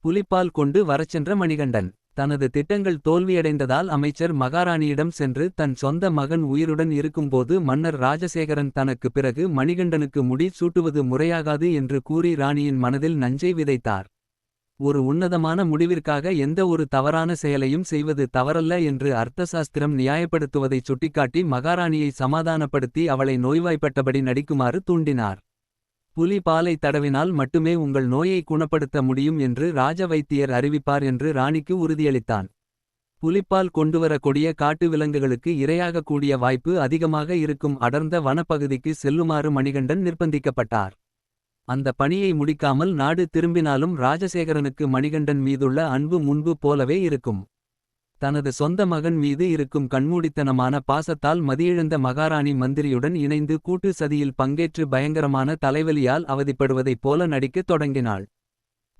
புலிப்பால் கொண்டு வரச்சென்ற மணிகண்டன். தனது திட்டங்கள் தோல்வியடைந்ததால் அமைச்சர் மகாராணியிடம் சென்று தன் சொந்த மகன் உயிருடன் இருக்கும்போது மன்னர் ராஜசேகரன் தனக்கு பிறகு மணிகண்டனுக்கு முடி சூட்டுவது முறையாகாது என்று கூறி ராணியின் மனதில் நஞ்சை விதைத்தார். ஒரு உன்னதமான முடிவிற்காக எந்த ஒரு தவறான செயலையும் செய்வது தவறல்ல என்று அர்த்தசாஸ்திரம் நியாயப்படுத்துவதைச் சுட்டிக்காட்டி மகாராணியை சமாதானப்படுத்தி அவளை நோய்வாய்ப்பட்டபடி நடிக்குமாறு தூண்டினார். புலி பாலை தடவினால் மட்டுமே உங்கள் நோயை குணப்படுத்த முடியும் என்று ராஜ வைத்தியர் அறிவிப்பார் என்று ராணிக்கு உறுதியளித்தான். புலிப்பால் கொண்டுவர கொடிய காட்டு விலங்குகளுக்கு இரையாகக் கூடிய வாய்ப்பு அதிகமாக இருக்கும் அடர்ந்த வனப்பகுதிக்கு செல்லுமாறு மணிகண்டன் நிர்பந்திக்கப்பட்டார். அந்த பணியை முடிக்காமல் நாடு திரும்பினாலும் ராஜசேகரனுக்கு மணிகண்டன் மீதுள்ள அன்பு முன்பு போலவே இருக்கும். தனது சொந்த மகன் மீது இருக்கும் கண்மூடித்தனமான பாசத்தால் மதியிழந்த மகாராணி மந்திரியுடன் இணைந்து கூட்டு சதியில் பங்கேற்று பயங்கரமான தலைவலியால் அவதிப்படுவதைப் போல நடிக்கத் தொடங்கினாள்.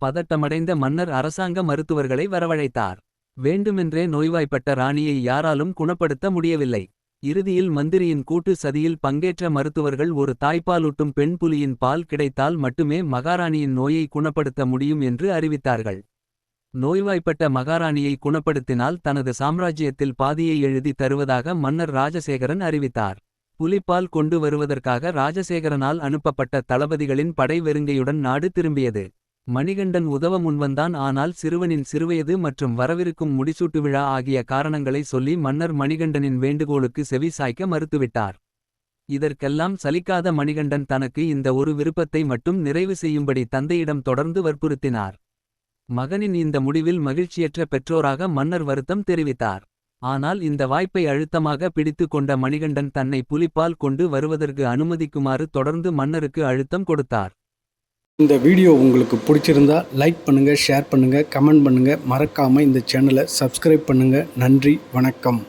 பதட்டமடைந்த மன்னர் அரசாங்க மருத்துவர்களை வரவழைத்தார். வேண்டுமென்றே நோய்வாய்ப்பட்ட ராணியை யாராலும் குணப்படுத்த முடியவில்லை. இறுதியில் மந்திரியின் கூட்டு சதியில் பங்கேற்ற மருத்துவர்கள் ஒரு தாய்ப்பாலூட்டும் பெண் புலியின் பால் கிடைத்தால் மட்டுமே மகாராணியின் நோயை குணப்படுத்த முடியும் என்று அறிவித்தார்கள். நோய்வாய்ப்பட்ட மகாராணியை குணப்படுத்தினால் தனது சாம்ராஜ்யத்தில் பாதியை எழுதி தருவதாக மன்னர் ராஜசேகரன் அறிவித்தார். புலிப்பால் கொண்டு வருவதற்காக ராஜசேகரனால் அனுப்பப்பட்ட தளபதிகளின் படை வெறுங்கையுடன் நாடு திரும்பியது. மணிகண்டன் உதவ முன்வந்தான். ஆனால் சிறுவனின் சிறுவயது மற்றும் வரவிருக்கும் முடிசூட்டு விழா ஆகிய காரணங்களை சொல்லி மன்னர் மணிகண்டனின் வேண்டுகோளுக்கு செவி சாய்க்க மறுத்துவிட்டார். இதற்கெல்லாம் சலிக்காத மணிகண்டன் தனக்கு இந்த ஒரு விருப்பத்தை மட்டும் நிறைவு செய்யும்படி தந்தையிடம் தொடர்ந்து வற்புறுத்தினார். மகனின் இந்த முடிவில் மகிழ்ச்சியற்ற பெற்றோராக மன்னர் வருத்தம் தெரிவித்தார். ஆனால் இந்த வாய்ப்பை அழுத்தமாக பிடித்து கொண்ட மணிகண்டன் தன்னை புலிப்பால் கொண்டு வருவதற்கு அனுமதிக்குமாறு தொடர்ந்து மன்னருக்கு அழுத்தம் கொடுத்தார். இந்த வீடியோ உங்களுக்கு பிடிச்சிருந்தா லைக் பண்ணுங்கள், ஷேர் பண்ணுங்கள், கமெண்ட் பண்ணுங்கள். மறக்காமல் இந்த சேனலை சப்ஸ்கிரைப் பண்ணுங்கள். நன்றி, வணக்கம்.